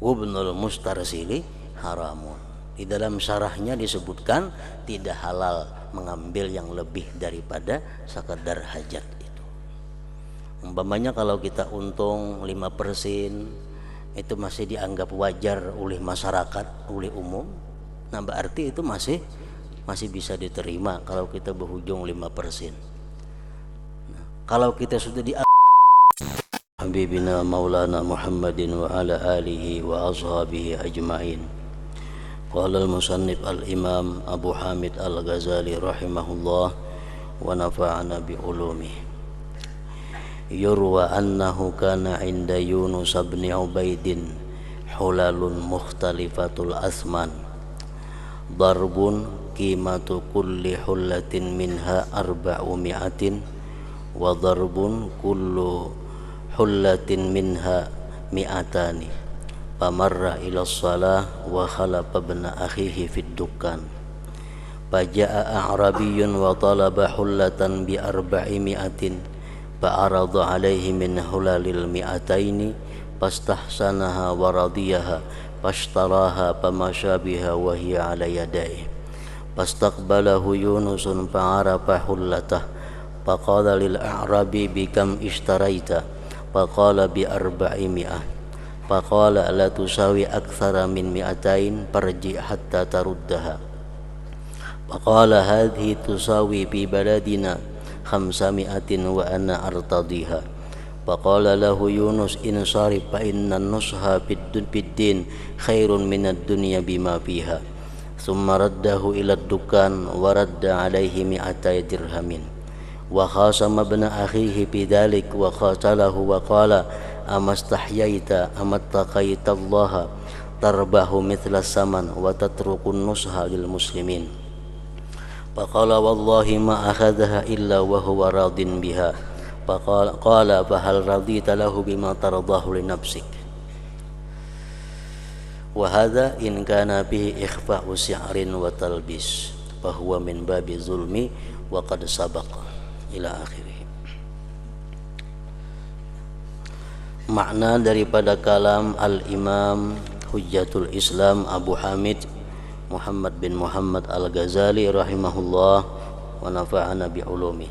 Wabnul mustarsili haramun. Di dalam syarahnya disebutkan tidak halal mengambil yang lebih daripada sekedar hajat itu. Umpamanya kalau kita untung 5% itu masih dianggap wajar oleh masyarakat, oleh umum. Nah berarti itu masih bisa diterima kalau kita berujung 5%. Nah, kalau kita sudah di Habibina Maulana Muhammadin wa ala alihi wa ashabihi ajma'in. Qala al-musannif al-imam Abu Hamid al-Ghazali rahimahullah wa nafa'ana bi ulumih. Yurwa annahu kana inda Yunus bin Ubaidin hulalun mukhtalifatul asman. Darbun qimatu kulli hullatin minha 400 wa darbun kullu hullatin minha mi'atani. Famarra ila shalah wa khalafa ibn akhihi fid dukkan. Faja'a a'rabiyyun wa talaba hullatan bi 400 fa'arada alaihi min hulalil mi'ataini fastahsanaha wa radiyaha fashtaraha famasha biha wa hiya ala yadayhi. Fastaqbalahu Yunusun fa'arafa hullatah faqala lil a'rabi bikam ishtaraita faqala bi 400. Faqala la tusawi akthara min 200 farji hatta taruddaha. Faqala hadhihi tusawi fi baladina 500 wa ana artadiha. Faqala lahu Yunus insarif fa inna nusha bid-din khairun minad dunya bima fiha. Thumma raddahu ila ad-dukan wa radda alaihi 200 dirhamin. Wa khasama ibn akhihi bidhalik wa qatalahu wa qala amastahyaita amattaqaita Allah tarbahu mithla saman wa tatrukun nusha lil muslimin. Faqala wallahi ma akhadhaha illa wa huwa radin biha. Faqala fahal radita lahu bima taradahu li nafsik. Wa hadha in kana bihi ikhfa'u si'rin wa talbis fa huwa min babi zulmi wa qad sabaqa ila akhirih. Makna daripada kalam al-imam Hujjatul Islam Abu Hamid Muhammad bin Muhammad al-Ghazali rahimahullah wa nafa'ana bi ulumi.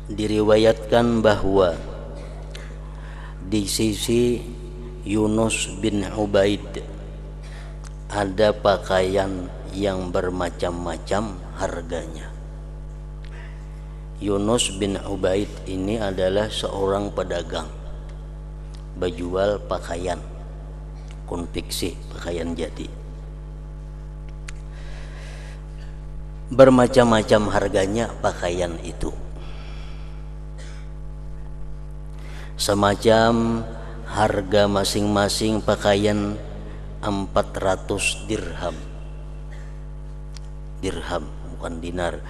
Diriwayatkan bahwa di sisi Yunus bin Ubaid ada pakaian yang bermacam-macam harganya. Yunus bin Ubaid ini adalah seorang pedagang, berjual pakaian konfeksi, pakaian jadi. Bermacam-macam harganya pakaian itu. Semacam harga masing-masing pakaian 400 dirham. Dirham bukan dinar.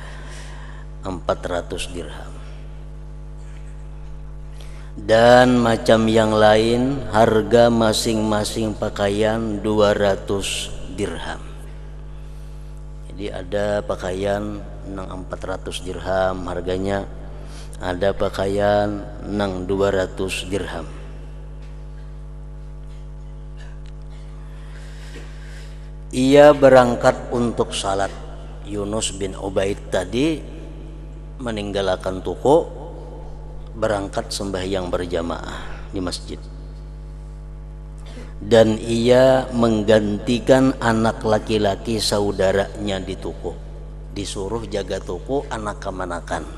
400 dirham. Dan macam yang lain harga masing-masing pakaian 200 dirham. Jadi ada pakaian nang 400 dirham harganya, ada pakaian nang 200 dirham. Ia berangkat untuk salat. Yunus bin Ubaid tadi meninggalkan toko, berangkat sembahyang berjamaah di masjid. Dan ia menggantikan anak laki-laki saudaranya di toko. Disuruh jaga toko anak kemanakan.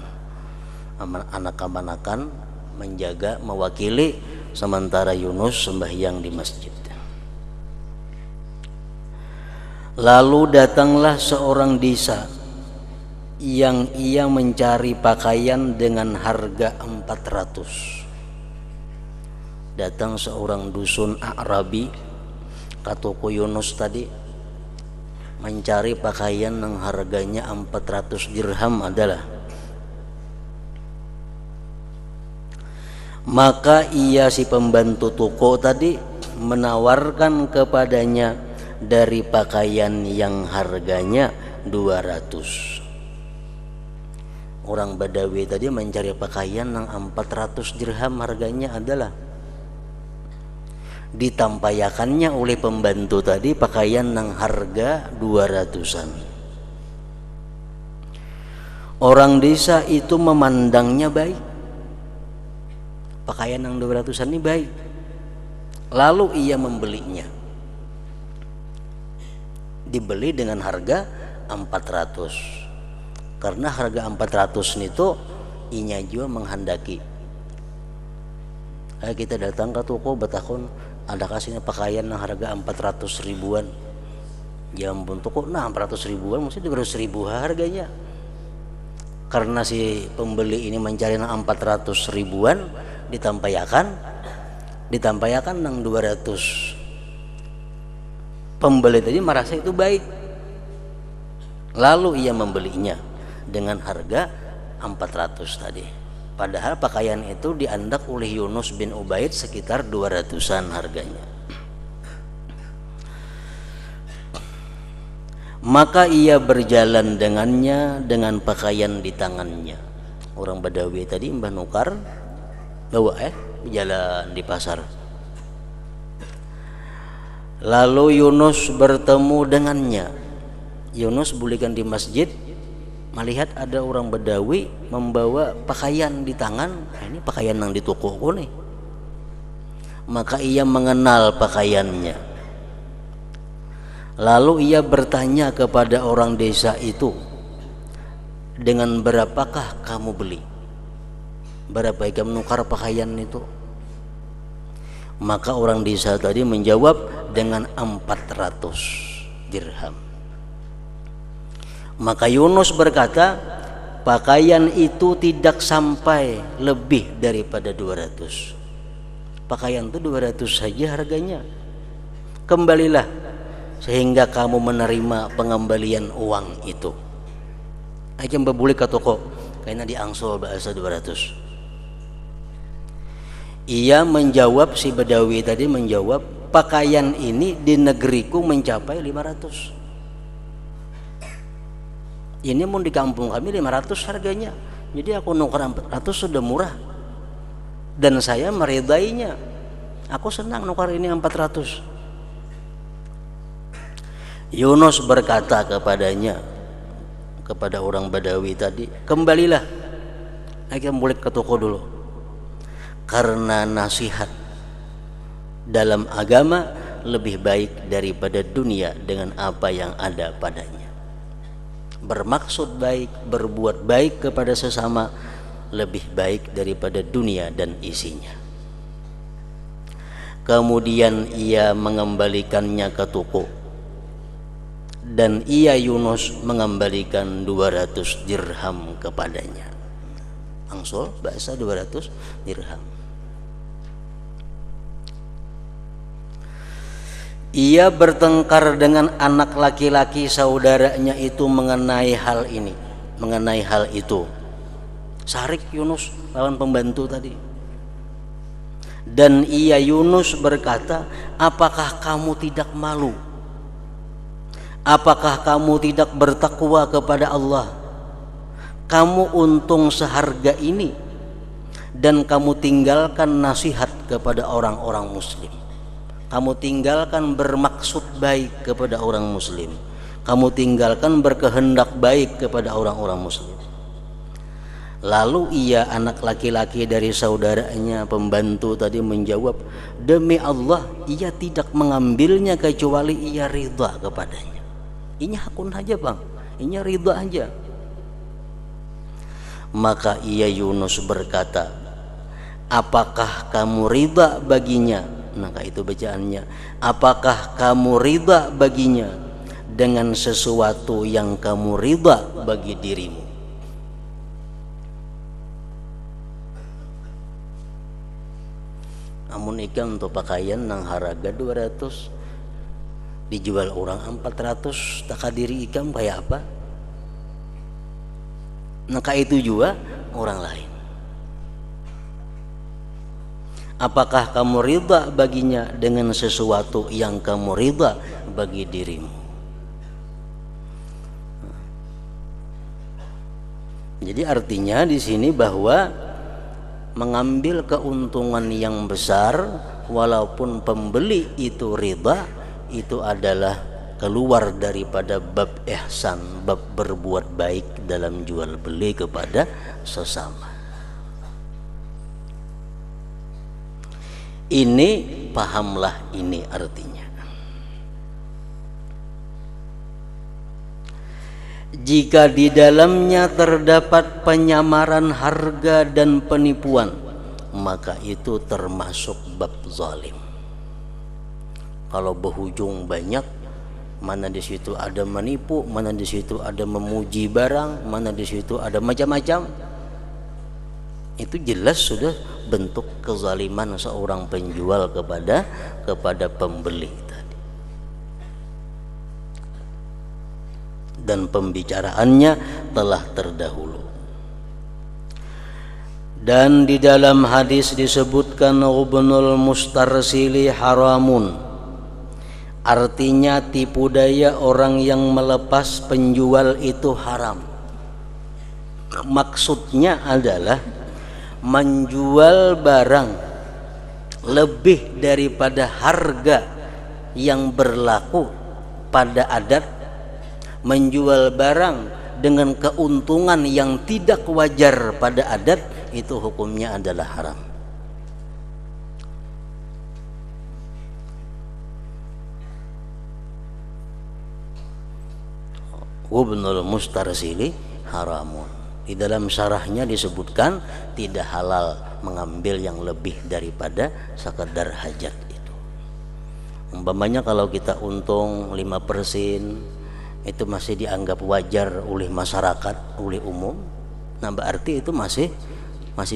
Anak kemanakan menjaga, mewakili, sementara Yunus sembahyang di masjid. Lalu datanglah seorang desa yang ia mencari pakaian dengan harga 400. Datang seorang dusun Arabi ke toko Yunus tadi, mencari pakaian yang harganya 400 dirham adalah. Maka ia si pembantu toko tadi menawarkan kepadanya dari pakaian yang harganya 200. Orang Badawi tadi mencari pakaian yang 400 dirham harganya adalah. ditampayakannya oleh pembantu tadi pakaian nang harga 200-an. Orang desa itu memandangnya baik, pakaian nang 200-an ini baik, lalu ia membelinya, dibeli dengan harga 400. Karena harga 400 itu inya juga menghendaki kita datang ke toko betakun ada kasihnya pakaian yang harga 400 ribuan. Ya ampun, toko 400 ribuan mesti 200 ribu harganya. Karena si pembeli ini mencari 400 ribuan, ditampayakan nang 200. Pembeli tadi merasa itu baik, lalu ia membelinya dengan harga 400 tadi. Padahal pakaian itu diandak oleh Yunus bin Ubaid sekitar 200-an harganya. Maka ia berjalan dengannya dengan pakaian di tangannya. Orang Badawi tadi mbah nukar bawa jalan di pasar. Lalu Yunus bertemu dengannya. Yunus bulikan di masjid, melihat ada orang Badawi membawa pakaian di tangan. Ini pakaian yang di tokoku nih. Maka ia mengenal pakaiannya. Lalu ia bertanya kepada orang desa itu, dengan berapakah kamu beli? Berapa kamu nukar pakaian itu? Maka orang desa tadi menjawab dengan 400 dirham. Maka Yunus berkata, pakaian itu tidak sampai lebih daripada 200. Pakaian itu 200 saja harganya. Kembalilah sehingga kamu menerima pengembalian uang itu. Aja mbabuli ke toko, kayaknya diangsol bahasa 200. Ia menjawab, si Badawi tadi menjawab, pakaian ini di negeriku mencapai 500. Ini mau di kampung kami 500 harganya. Jadi aku nukar 400 sudah murah. Dan saya meridainya. Aku senang nukar ini 400. Yunus berkata kepadanya, kepada orang Badawi tadi, kembalilah. Ayo balik ke toko dulu. Karena nasihat dalam agama lebih baik daripada dunia dengan apa yang ada padanya. Bermaksud baik, berbuat baik kepada sesama lebih baik daripada dunia dan isinya. Kemudian ia mengembalikannya ke toko, dan ia Yunus mengembalikan 200 dirham kepadanya. Angsol bahasa 200 dirham. Ia bertengkar dengan anak laki-laki saudaranya itu mengenai hal ini, mengenai hal itu. Sarik Yunus lawan pembantu tadi. Dan ia Yunus berkata, apakah kamu tidak malu? Apakah kamu tidak bertakwa kepada Allah? Kamu untung seharga ini dan kamu tinggalkan nasihat kepada orang-orang muslim. Kamu tinggalkan bermaksud baik kepada orang muslim. Kamu tinggalkan berkehendak baik kepada orang-orang muslim. Lalu ia anak laki-laki dari saudaranya pembantu tadi menjawab, demi Allah ia tidak mengambilnya kecuali ia ridha kepadanya. Ini hakun aja bang, ini ridha aja. Maka ia Yunus berkata, apakah kamu ridha baginya? Maka itu bacaannya, apakah kamu ridha baginya dengan sesuatu yang kamu ridha bagi dirimu? Amun ikan untuk pakaian nang harga 200 dijual orang 400, tak diri ikan kayak apa? Maka itu juga orang lain. Apakah kamu ridha baginya dengan sesuatu yang kamu ridha bagi dirimu? Jadi artinya di sini bahwa mengambil keuntungan yang besar walaupun pembeli itu ridha, itu adalah keluar daripada bab ihsan, bab berbuat baik dalam jual beli kepada sesama. Ini pahamlah ini artinya. Jika di dalamnya terdapat penyamaran harga dan penipuan, maka itu termasuk bab zalim. Kalau berhujung banyak, mana di situ ada menipu, mana di situ ada memuji barang, mana di situ ada macam-macam, itu jelas sudah bentuk kezaliman seorang penjual kepada pembeli tadi. Dan pembicaraannya telah terdahulu. Dan di dalam hadis disebutkan Ibnul Mustarsili haramun, artinya tipu daya orang yang melepas penjual itu haram. Maksudnya adalah menjual barang lebih daripada harga yang berlaku pada adat, menjual barang dengan keuntungan yang tidak wajar pada adat, itu hukumnya adalah haram. Ibnul Mustarsili haramun. Di dalam syarahnya disebutkan tidak halal mengambil yang lebih daripada sekedar hajat itu. Umpamanya kalau kita untung 5%, itu masih dianggap wajar oleh masyarakat, oleh umum. Nah, berarti itu masih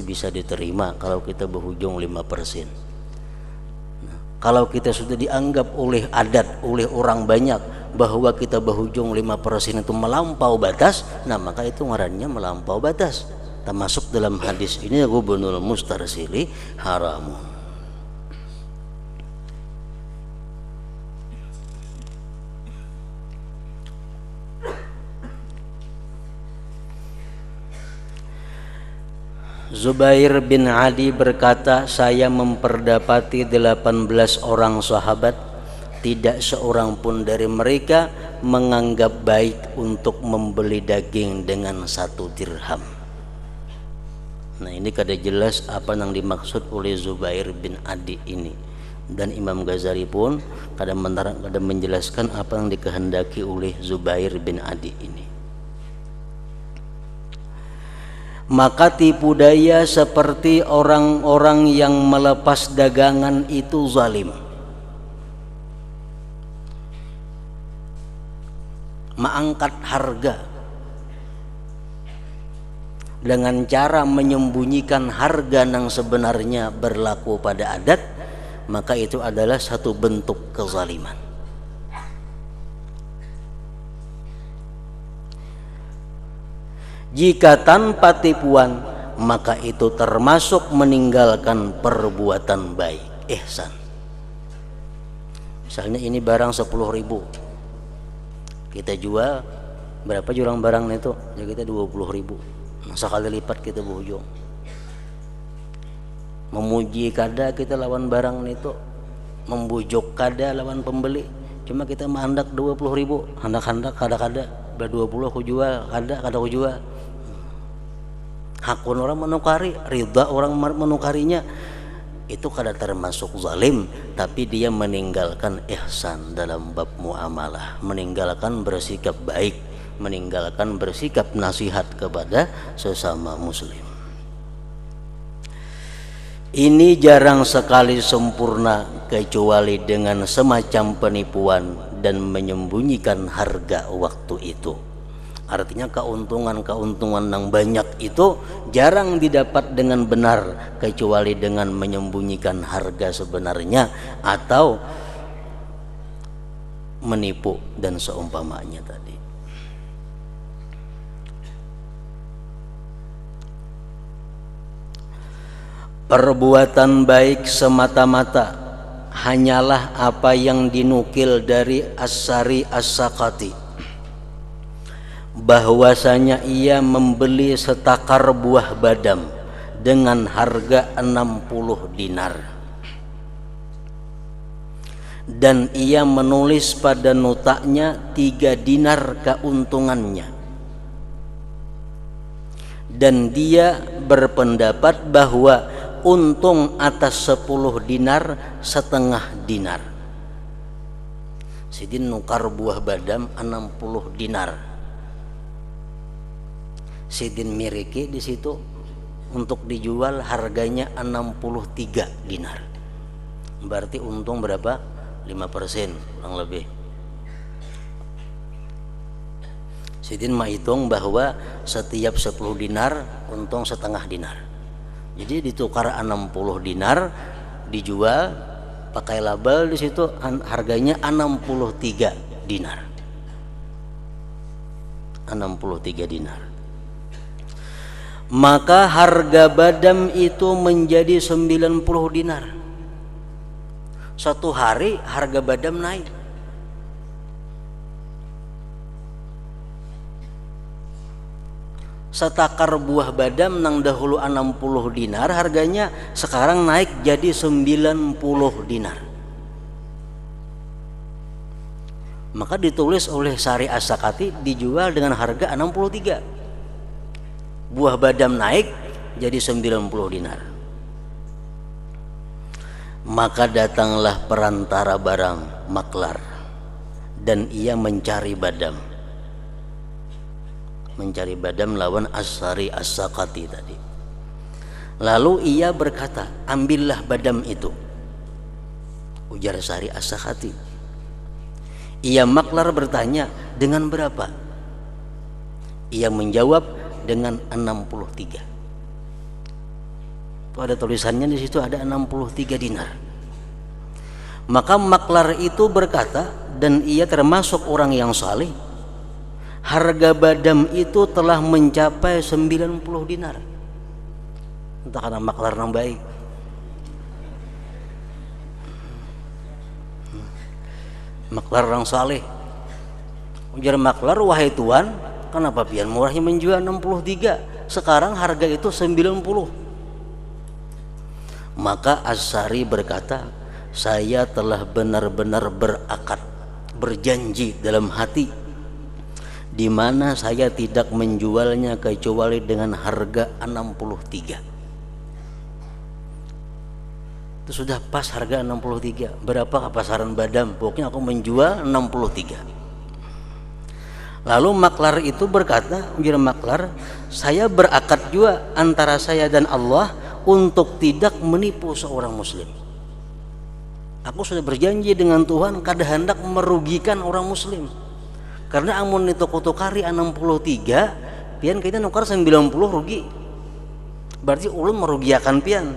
bisa diterima kalau kita berhujung 5%. Nah, kalau kita sudah dianggap oleh adat, oleh orang banyak bahwa kita berhujung 5% itu melampau batas, nah maka itu ngarannya melampau batas. Termasuk dalam hadis ini Ibnul Mustarsili haramun. Zubair bin Adi berkata, saya memperdapati 18 orang sahabat, tidak seorang pun dari mereka menganggap baik untuk membeli daging dengan 1 dirham. Nah, ini kada jelas apa yang dimaksud oleh Zubair bin Adi ini. Dan Imam Ghazali pun kada menjelaskan apa yang dikehendaki oleh Zubair bin Adi ini. Maka tipu daya seperti orang-orang yang melepas dagangan itu zalim. Mengangkat harga dengan cara menyembunyikan harga yang sebenarnya berlaku pada adat, maka itu adalah satu bentuk kezaliman. Jika tanpa tipuan, maka itu termasuk meninggalkan perbuatan baik, ihsan. Misalnya ini barang 10.000, kita jual berapa jurang barang itu? Ya kita 20.000. Sekali lipat kita berhujung. Memuji kada kita lawan barang itu, membujuk kada lawan pembeli. Cuma kita menghendak 20.000, hendak kada 20 aku jual, kada aku jual. Hakun orang menukari, ridha orang menukarinya, itu kada termasuk zalim, tapi dia meninggalkan ihsan dalam bab muamalah, meninggalkan bersikap baik, meninggalkan bersikap nasihat kepada sesama muslim. Ini jarang sekali sempurna kecuali dengan semacam penipuan dan menyembunyikan harga waktu itu. Artinya keuntungan yang banyak itu jarang didapat dengan benar kecuali dengan menyembunyikan harga sebenarnya atau menipu dan seumpamanya tadi. Perbuatan baik semata-mata hanyalah apa yang dinukil dari As-Sari As-Sakati, bahwasanya ia membeli setakar buah badam dengan harga 60 dinar. dan ia menulis pada notanya 3 dinar keuntungannya, dan dia berpendapat bahwa untung atas 10 dinar setengah dinar. Sidin nukar buah badam 60 dinar. Sidin miriki di situ untuk dijual harganya 63 dinar. Berarti untung berapa? 5% kurang lebih. Sidin menghitung bahwa setiap 10 dinar untung setengah dinar. Jadi ditukar 60 dinar, dijual pakai label di situ harganya 63 dinar. 63 dinar. Maka harga badam itu menjadi 90 dinar. Satu hari harga badam naik. Setakar buah badam nang dahulu 60 dinar harganya sekarang naik jadi 90 dinar. Maka ditulis oleh Sari As-Sakati dijual dengan harga 63. Buah badam naik jadi 90 dinar. Maka datanglah perantara barang maklar dan ia mencari badam. Mencari badam lawan As-Sari As-Sakati tadi. Lalu ia berkata, ambillah badam itu. Ujar Sari As-Sakati. Ia maklar bertanya, dengan berapa? Ia menjawab, dengan 63. Itu ada tulisannya di situ, ada 63 dinar. Maka maklar itu berkata, dan ia termasuk orang yang saleh, harga badam itu telah mencapai 90 dinar. Entah karena maklar yang baik. Maklar orang saleh. Ujar maklar, wahai tuan, kenapa pian murahnya menjual 63? Sekarang harga itu 90. Maka As-Sari berkata, saya telah benar-benar berakad, berjanji dalam hati, di mana saya tidak menjualnya kecuali dengan harga 63. Itu sudah pas harga 63. Berapa pasaran badam? Pokoknya aku menjual 63. Lalu maklar itu berkata, ujar maklar, saya berakad juga antara saya dan Allah untuk tidak menipu seorang muslim. Aku sudah berjanji dengan Tuhan kada hendak merugikan orang muslim. Karena amun itu kutukari 63, pian kita nukar 90 rugi. Berarti ulun merugiakan pian.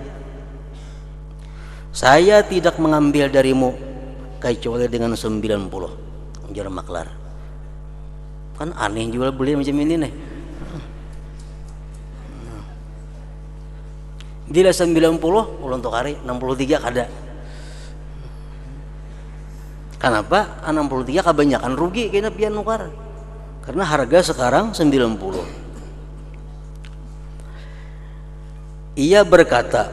Saya tidak mengambil darimu kecuali dengan 90. Ujar maklar. Kan aneh jual beli macam ini nih. Bila 90 ulun tukari 63 kada. Kenapa? 63 kebanyakan rugi kena pian nukar. Karena harga sekarang 90. Ia berkata,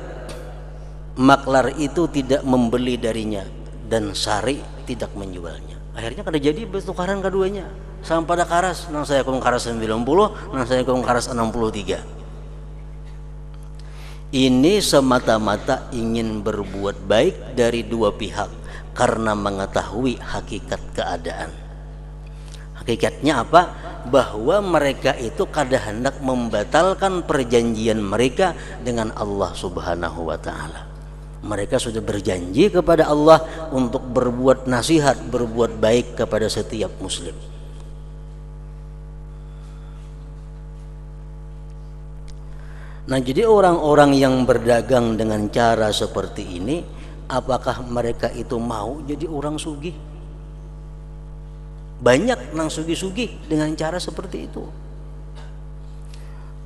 maklar itu tidak membeli darinya dan Sari tidak menjualnya. Akhirnya kada jadi bertukaran keduanya. Sampai pada karas, nang saya kong karas 90, nang saya kong karas 63. Ini semata-mata ingin berbuat baik dari dua pihak karena mengetahui hakikat keadaan. Hakikatnya apa? Bahwa mereka itu kada hendak membatalkan perjanjian mereka dengan Allah Subhanahu wa Ta'ala. Mereka sudah berjanji kepada Allah untuk berbuat nasihat, berbuat baik kepada setiap muslim. Nah, jadi orang-orang yang berdagang dengan cara seperti ini, apakah mereka itu mau jadi orang sugih? Banyak nang sugih-sugih dengan cara seperti itu.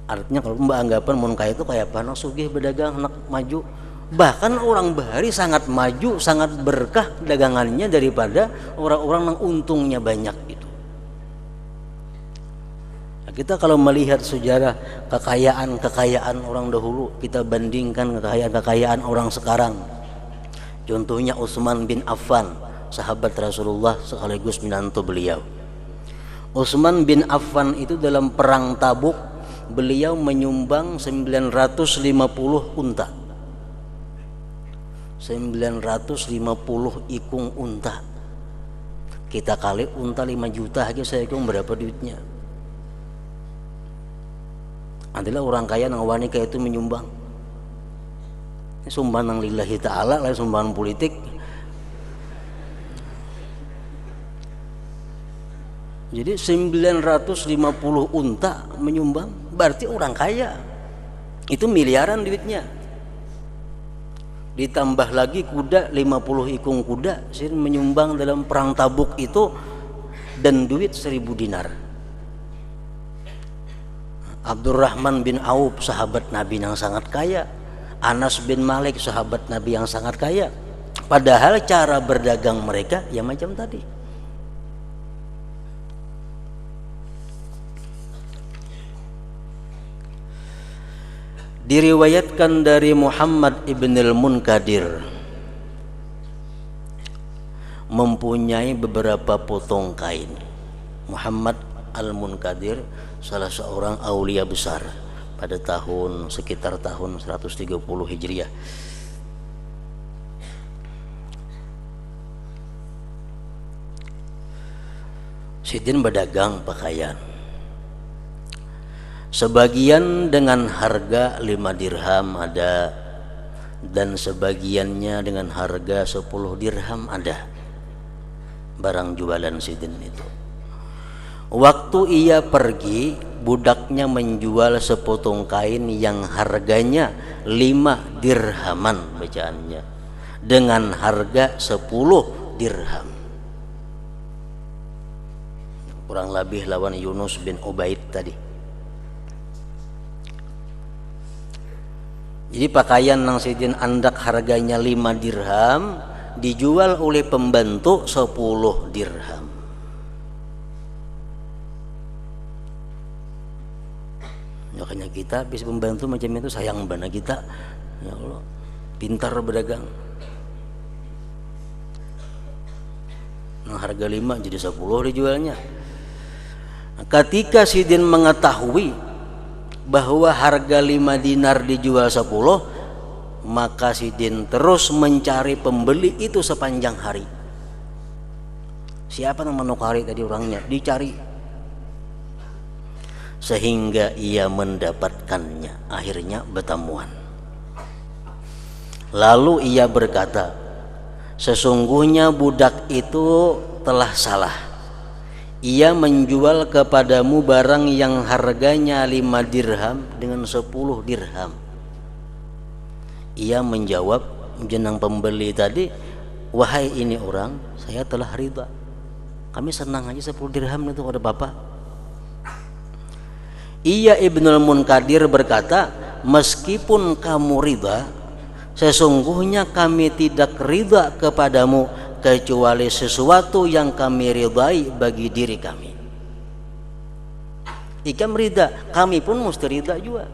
Artinya kalau mbak anggapan mun kaya itu kayak apa? Nang sugih berdagang, nak maju. Bahkan orang bahari sangat maju, sangat berkah dagangannya daripada orang-orang nang untungnya banyak itu. Kita kalau melihat sejarah kekayaan orang dahulu, kita bandingkan kekayaan orang sekarang. Contohnya Utsman bin Affan sahabat Rasulullah sekaligus menantu beliau. Utsman bin Affan itu dalam perang Tabuk beliau menyumbang 950 unta. 950 ikung unta. Kita kali unta 5 juta aja saya hitung berapa duitnya. Adalah orang kaya nang wanita itu menyumbang. Sumbangan lillahi ta'ala lain sumbangan politik. Jadi 950 unta menyumbang berarti orang kaya. Itu miliaran duitnya. Ditambah lagi kuda 50 ikung kuda sih menyumbang dalam perang Tabuk itu, dan duit 1000 dinar. Abdurrahman bin Auf sahabat Nabi yang sangat kaya, Anas bin Malik sahabat Nabi yang sangat kaya, padahal cara berdagang mereka ya macam tadi. Diriwayatkan dari Muhammad ibn al-Munkadir mempunyai beberapa potong kain. Muhammad al-Munkadir salah seorang aulia besar pada tahun sekitar tahun 130 Hijriah. Sidin berdagang pakaian. Sebagian dengan harga 5 dirham ada, dan sebagiannya dengan harga 10 dirham ada. Barang jualan Sidin itu. Waktu ia pergi, budaknya menjual sepotong kain yang harganya 5 dirhaman bacaannya, dengan harga 10 dirham. Kurang lebih lawan Yunus bin Ubaid tadi. Jadi pakaian nang Sidin andak harganya 5 dirham dijual oleh pembantu 10 dirham. Makanya kita bisa membantu macam itu, sayang bana kita. Ya Allah, pintar berdagang. Nah, harga 5 jadi 10 dijualnya. Nah, ketika Sidin mengetahui bahwa harga 5 dinar dijual 10, maka Sidin terus mencari pembeli itu sepanjang hari. Siapa yang menukari tadi orangnya? Dicari sehingga ia mendapatkannya. Akhirnya bertemuan. Lalu ia berkata, sesungguhnya budak itu telah salah. Ia menjual kepadamu barang yang harganya 5 dirham dengan 10 dirham. Ia menjawab jenang pembeli tadi, wahai ini orang, saya telah ridha. Kami senang aja 10 dirham itu pada bapak. Ia Ibnul Munkadir berkata, meskipun kamu ridha, sesungguhnya kami tidak ridha kepadamu kecuali sesuatu yang kami ridai bagi diri kami. Ikam ridha, kami pun mesti ridha juga.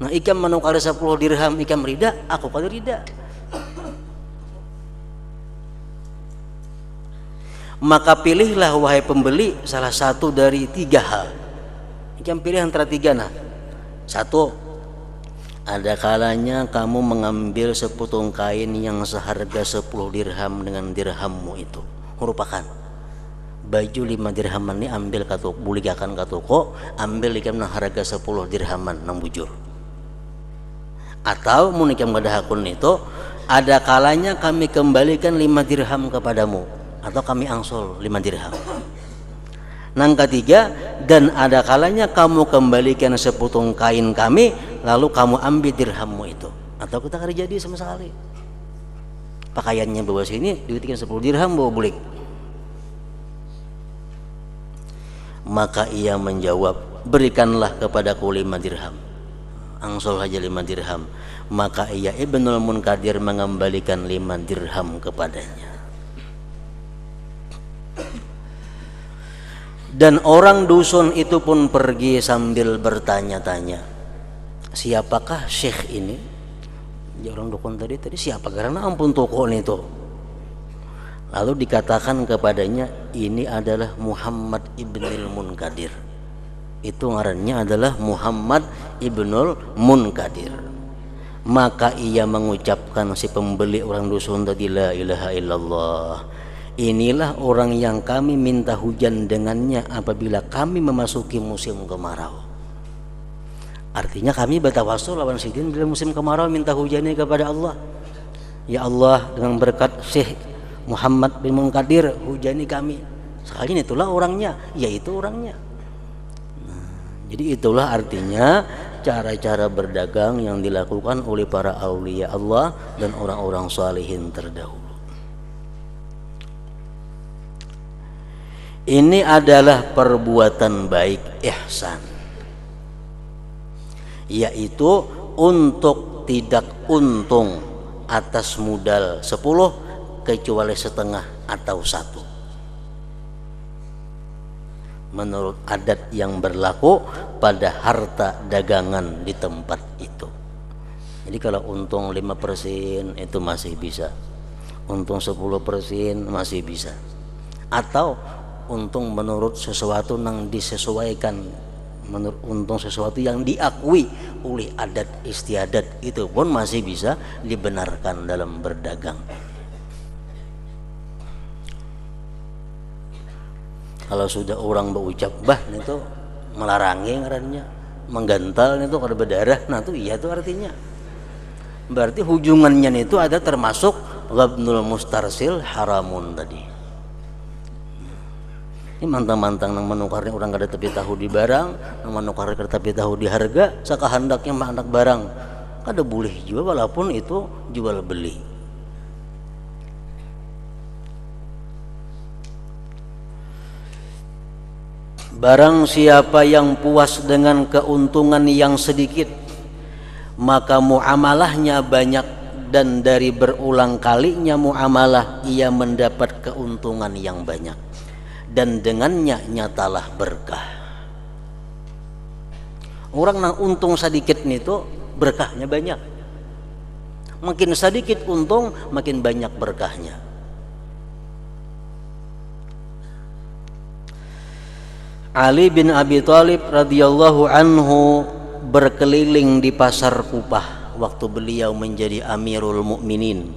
Nah, ikam menukar 10 dirham, ikam ridha, aku kalau ridha. Maka pilihlah wahai pembeli salah satu dari 3 hal. Ikam pilih antara 3 nah. 1, ada kalanya kamu mengambil sepotong kain yang seharga 10 dirham dengan dirhammu itu. Merupakan baju 5 dirhaman ini ambil ke toko, buligakan ke toko, ambil ikam nang harga 10 dirhaman nang bujur. Atau mun ikam gadah hakun itu, ada kalanya kami kembalikan 5 dirham kepadamu, atau kami angsol 5 dirham. Nang ketiga, dan ada kalanya kamu kembalikan sepotong kain kami, lalu kamu ambil dirhammu itu, atau kita kada jadi sama sekali. Pakaiannya bawa sini, duitkan 10 dirham bawa bulik. Maka ia menjawab, berikanlah kepadaku 5 dirham, angsol saja 5 dirham. Maka ia Ibnul Munkadir mengembalikan 5 dirham kepadanya. Dan orang dusun itu pun pergi sambil bertanya-tanya, siapakah syekh ini? Ya orang dukun tadi siapa? Karena ampun toko itu. Lalu dikatakan kepadanya, ini adalah Muhammad ibnul Munkadir. Itu ngarannya adalah Muhammad ibnul Munkadir. Maka ia mengucapkan, si pembeli orang dusun tadi, la ilaha illallah. Inilah orang yang kami minta hujan dengannya apabila kami memasuki musim kemarau. Artinya kami bertawassul lawan sidin bila musim kemarau minta hujannya kepada Allah. Ya Allah, dengan berkat Syekh Muhammad bin Munkadir hujani kami. Sekali itulah orangnya, yaitu orangnya. Nah, jadi itulah artinya cara-cara berdagang yang dilakukan oleh para aulia Allah dan orang-orang salihin terdahulu. Ini adalah perbuatan baik ihsan, yaitu untuk tidak untung atas modal 10 kecuali setengah atau 1 menurut adat yang berlaku pada harta dagangan di tempat itu. Jadi kalau untung 5% itu masih bisa, untung 10% masih bisa, atau untung menurut sesuatu yang disesuaikan, menurut untung sesuatu yang diakui oleh adat istiadat, itu pun masih bisa dibenarkan dalam berdagang. Kalau sudah orang berucap bah itu melarangi ngarannya, menggantal itu kada berdarah, nah itu iya itu artinya berarti hujungannya itu ada termasuk ghabnul mustarsil haramun tadi. Ini mantang-mantang nang menukarnya orang kada tapi tahu di barang, nang menukar kada tapi tahu di harga, sakahandaknya anak barang kada boleh jual walaupun itu jual beli. Barang siapa yang puas dengan keuntungan yang sedikit, maka muamalahnya banyak, dan dari berulang kalinya muamalah ia mendapat keuntungan yang banyak, dan dengannya nyatalah berkah. Orang yang untung sedikit itu berkahnya banyak. Makin sedikit untung makin banyak berkahnya. Ali bin Abi Thalib radhiyallahu anhu berkeliling di pasar Kupah waktu beliau menjadi Amirul Mukminin.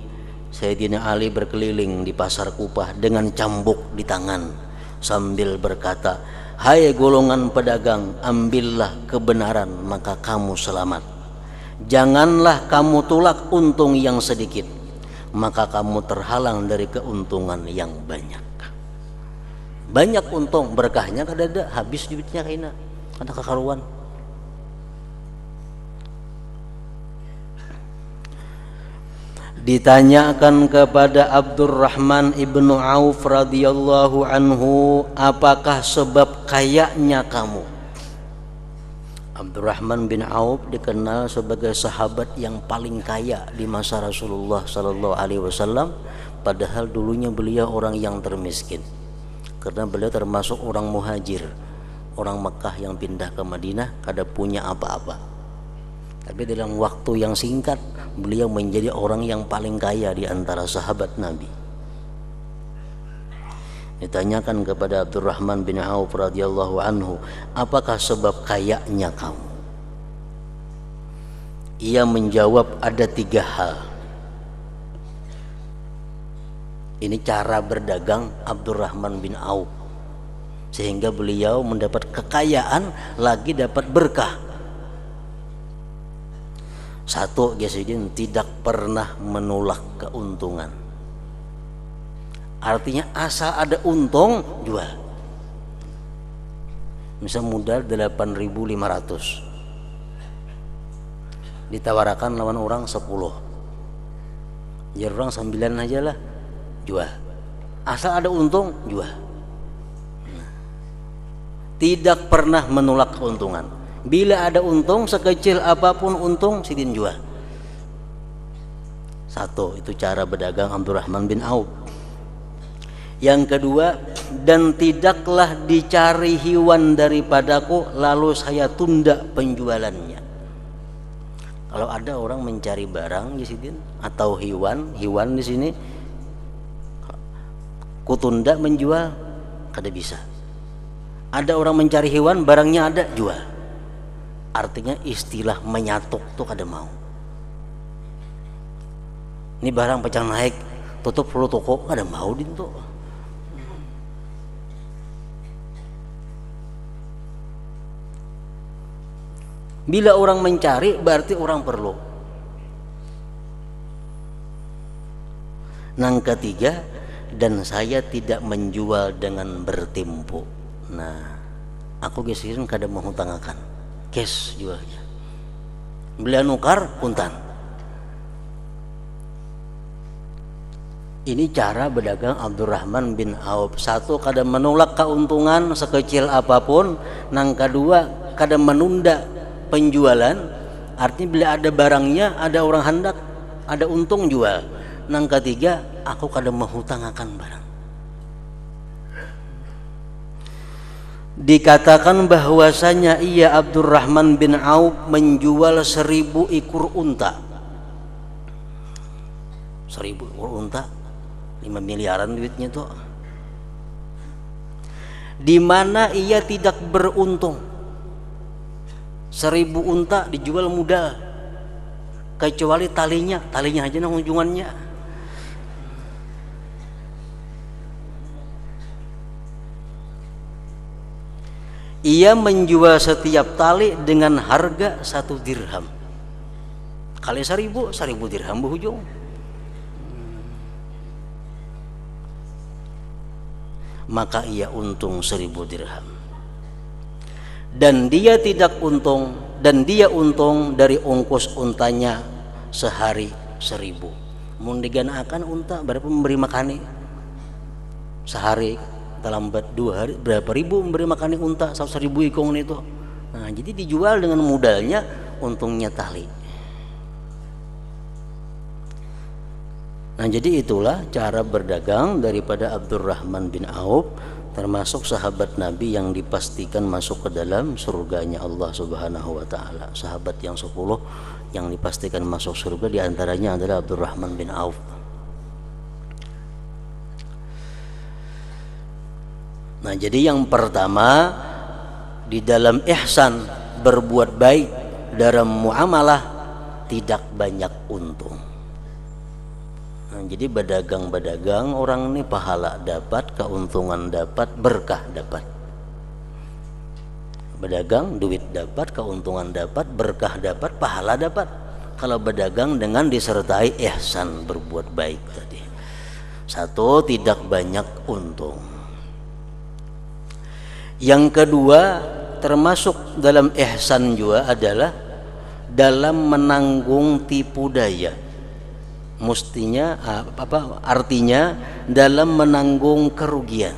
Sayyidina Ali berkeliling di pasar Kupah dengan cambuk di tangan sambil berkata, "Hai golongan pedagang, ambillah kebenaran maka kamu selamat. Janganlah kamu tolak untung yang sedikit, maka kamu terhalang dari keuntungan yang banyak." Banyak untung, berkahnya kada ada, habis duitnya kaina, kada kakaruan. Ditanyakan kepada Abdurrahman ibnu Auf radhiyallahu anhu, apakah sebab kayanya kamu? Abdurrahman bin Auf dikenal sebagai sahabat yang paling kaya di masa Rasulullah sallallahu alaihi wasallam, padahal dulunya beliau orang yang termiskin. Karena beliau termasuk orang muhajir, orang Mekah yang pindah ke Madinah, kada punya apa-apa. Tapi dalam waktu yang singkat beliau menjadi orang yang paling kaya di antara sahabat Nabi. Ditanyakan kepada Abdurrahman bin Auf radhiyallahu anhu, apakah sebab kayanya kamu? Ia menjawab, ada 3 hal. Ini cara berdagang Abdurrahman bin Auf, sehingga beliau mendapat kekayaan lagi dapat berkah. 1, Gyasidin tidak pernah menolak keuntungan. Artinya asal ada untung jual. Misal modal 8.500, ditawarkan lawan orang 10, jadi orang 9 aja lah, jual. Asal ada untung jual. Tidak pernah menolak keuntungan. Bila ada untung sekecil apapun untung sidin jual. 1, itu cara berdagang Abdurrahman bin Auf. Yang kedua, dan tidaklah dicari hewan daripadaku lalu saya tunda penjualannya. Kalau ada orang mencari barang di sini atau hewan di sini, kutunda menjual, kada bisa. Ada orang mencari hewan, barangnya ada, jual. Artinya istilah menyatuk tuh kada mau. Ini barang pecah naik, tutup perlu toko, kada mau din tuh. Bila orang mencari, berarti orang perlu. Yang ketiga, dan saya tidak menjual dengan bertempo. Nah, aku gesirin kada mau hutangakan, cash jualnya. Beli nukar puntan. Ini cara berdagang Abdurrahman bin Auf. Satu, kada menolak keuntungan sekecil apapun. Yang kedua, kada menunda penjualan. Artinya bila ada barangnya, ada orang hendak, ada untung jual. Yang ketiga, aku kada menghutangakan barang. Dikatakan bahwasanya ia Abdurrahman bin Auf menjual 1000 ekor unta. 1000 ekor unta, 5 miliaran duitnya tuh. Di mana ia tidak beruntung. 1000 unta dijual mudah, kecuali talinya aja nang ujungannya. Ia menjual setiap tali dengan harga 1 dirham. Kali 1000 dirham berujung. Maka ia untung 1000 dirham. Dan dia tidak untung, dan dia untung dari ongkos untanya sehari 1000. Mun diganakan unta berapa memberi makani sehari, dalam 2 hari berapa ribu memberi makan unta 1000 ikong itu. Nah, jadi dijual dengan modalnya, untungnya tali. Nah, jadi itulah cara berdagang daripada Abdurrahman bin Auf, termasuk sahabat Nabi yang dipastikan masuk ke dalam surganya Allah Subhanahu wa taala. Sahabat yang 10 yang dipastikan masuk surga diantaranya adalah Abdurrahman bin Auf. Nah, jadi yang pertama di dalam ihsan, berbuat baik dalam muamalah, tidak banyak untung. Nah, jadi berdagang orang ini pahala dapat, keuntungan dapat, berkah dapat. Berdagang duit dapat, keuntungan dapat, berkah dapat, pahala dapat. Kalau berdagang dengan disertai ihsan, berbuat baik tadi. Satu, tidak banyak untung. Yang kedua, termasuk dalam ihsan juga adalah dalam menanggung tipu daya. Mestinya artinya dalam menanggung kerugian.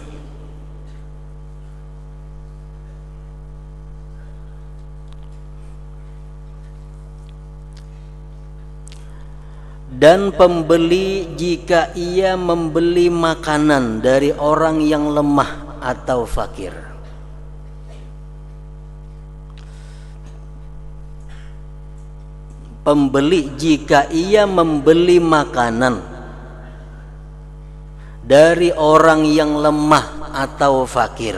Dan pembeli jika ia membeli makanan dari orang yang lemah atau fakir. Pembeli jika ia membeli makanan dari orang yang lemah atau fakir,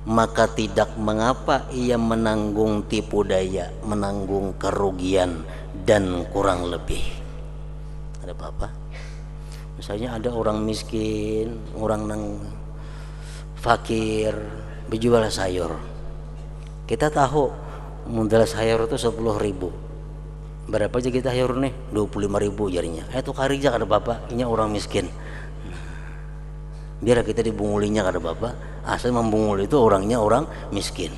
maka tidak mengapa ia menanggung tipu daya, menanggung kerugian dan kurang lebih. Ada apa-apa? Misalnya ada orang miskin, orang nang fakir berjual sayur. Kita tahu modal sayur itu 10.000. Berapa aja kita sayur nih? 25.000 jarinya. Itu karija kada bapak, ini orang miskin. Biar kita dibungulinya kada bapak, asal membungul itu orangnya orang miskin.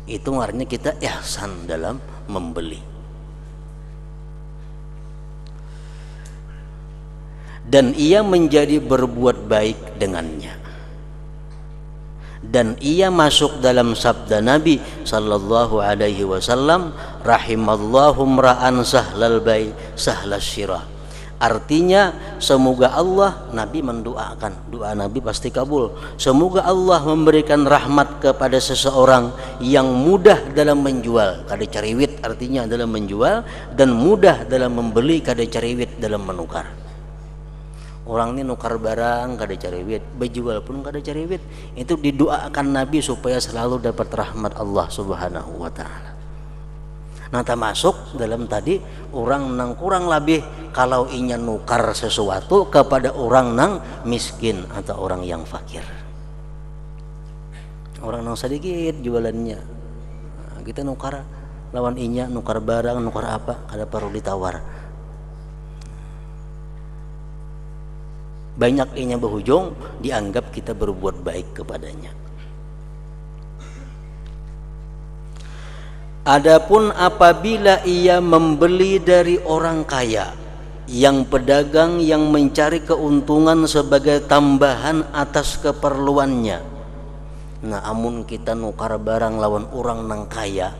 Itu artinya kita ihsan dalam membeli. Dan ia menjadi berbuat baik dengannya. Dan ia masuk dalam sabda Nabi sallallahu alaihi wasallam, rahimallahu mra'an sahlal bai sahlas syirah. Artinya semoga Allah, Nabi mendoakan, doa Nabi pasti kabul. Semoga Allah memberikan rahmat kepada seseorang yang mudah dalam menjual, kada cariwit artinya dalam menjual, dan mudah dalam membeli, kada cariwit dalam menukar. Orang ini nukar barang kada cariwit, berjual pun kada cariwit. Itu didoakan Nabi supaya selalu dapat rahmat Allah Subhanahu wa taala. Nah, termasuk dalam tadi orang nang kurang lebih kalau inya nukar sesuatu kepada orang nang miskin atau orang yang fakir. Orang nang sedikit jualannya, nah, kita nukar lawan inya, nukar barang, nukar apa, kada perlu ditawar. Banyak inya berujung dianggap kita berbuat baik kepadanya. Adapun apabila ia membeli dari orang kaya, yang pedagang yang mencari keuntungan sebagai tambahan atas keperluannya. Nah, amun kita nukar barang lawan orang nang kaya,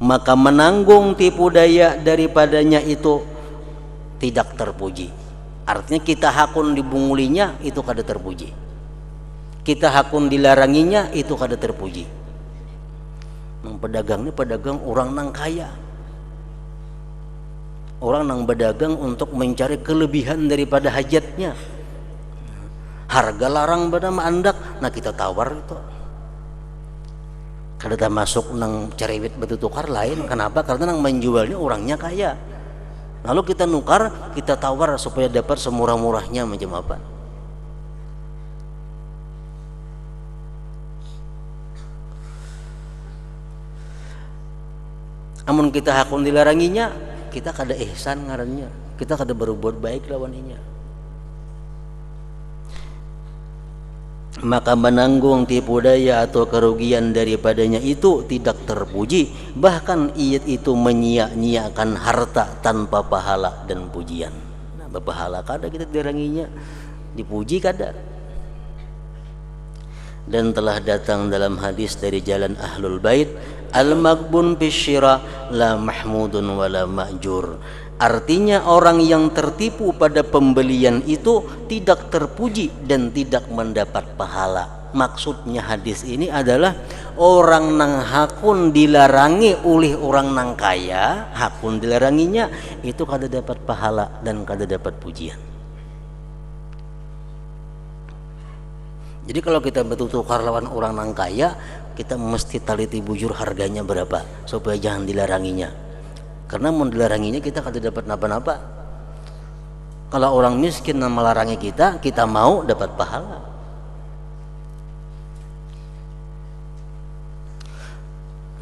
maka menanggung tipu daya daripadanya itu tidak terpuji. Artinya kita hakun dibungulinya itu kada terpuji. Kita hakun dilaranginya itu kada terpuji. Pedagang ini pedagang orang nang kaya, orang nang berdagang untuk mencari kelebihan daripada hajatnya. Harga larang pada mandak, nah kita tawar itu. Kada termasuk nang cariwit batu tukar lain. Kenapa? Karena nang menjualnya orangnya kaya. Lalu kita nukar, kita tawar supaya dapat semurah-murahnya macam apa. Amun kita hakun dilaranginya, kita kada ihsan ngarannya, kita kada berbuat baik lawan inya. Maka menanggung tipu daya atau kerugian daripadanya itu tidak terpuji, bahkan ia itu menyia-nyiakan harta tanpa pahala dan pujian. Nah, berpahala kada kita dilaranginya, dipuji kada. Dan telah datang dalam hadis dari jalan Ahlul Bait, al-maghbun bisyira la mahmudun wala ma'jur. Artinya orang yang tertipu pada pembelian itu tidak terpuji dan tidak mendapat pahala. Maksudnya hadis ini adalah orang nang hakun dilarangi oleh orang nang kaya, hakun dilaranginya itu kada dapat pahala dan kada dapat pujian. Jadi kalau kita bertukar lawan orang nang kaya, kita mesti teliti bujur harganya berapa supaya jangan dilaranginya. Karena mau dilaranginya kita kada dapat napa-napa. Kalau orang miskin yang melarangi kita, kita mau dapat pahala.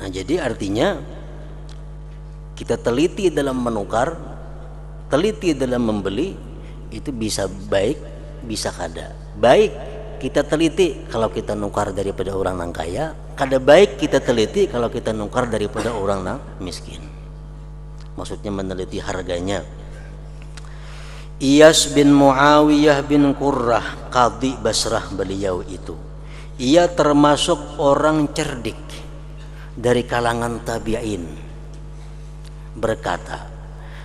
Nah, jadi artinya kita teliti dalam menukar, teliti dalam membeli, itu bisa baik, bisa kada. Baik kita teliti kalau kita nukar daripada orang nang kaya, kada baik kita teliti kalau kita nukar daripada orang nang miskin. Maksudnya meneliti harganya. Iyas bin Muawiyah bin Qurrah, Qadhi Basrah beliau itu, ia termasuk orang cerdik dari kalangan tabi'in, berkata,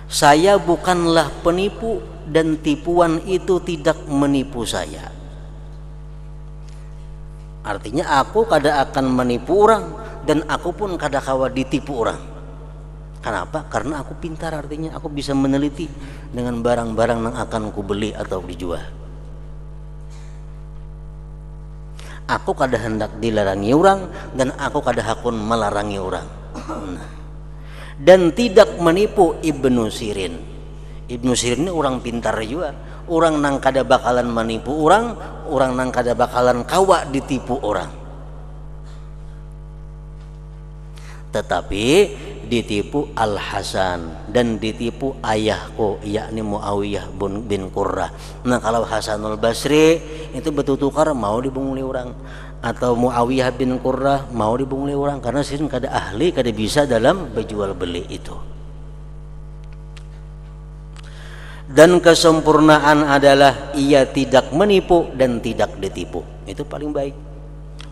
saya bukanlah penipu dan tipuan itu tidak menipu saya. Artinya aku kada akan menipu orang dan aku pun kada kawa ditipu orang. Kenapa? Karena aku pintar, artinya aku bisa meneliti dengan barang-barang yang akan ku beli atau dijual. Aku kada hendak dilarangi orang dan aku kada hakun melarangi orang. Dan tidak menipu Ibnu Sirin. Ibnu Sirin ini orang pintar juga. Orang nang kada bakalan menipu orang, orang nang kada bakalan kawa ditipu orang. Tetapi ditipu Al-Hasan dan ditipu ayahku, yakni Muawiyah bin Qurrah. Nah, kalau Hasanul Basri itu bertukar mau dibunguli orang, atau Muawiyah bin Qurrah mau dibunguli orang, karena Sirin kada ahli, kada bisa dalam berjual beli itu. Dan kesempurnaan adalah ia tidak menipu dan tidak ditipu. Itu paling baik.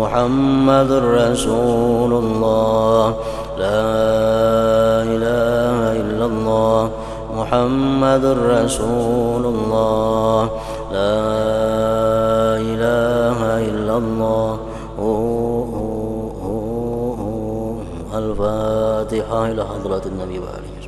محمد رسول الله لا إله إلا الله محمد رسول الله لا إله إلا الله الفاتحة إلى حضرة النبي وآله.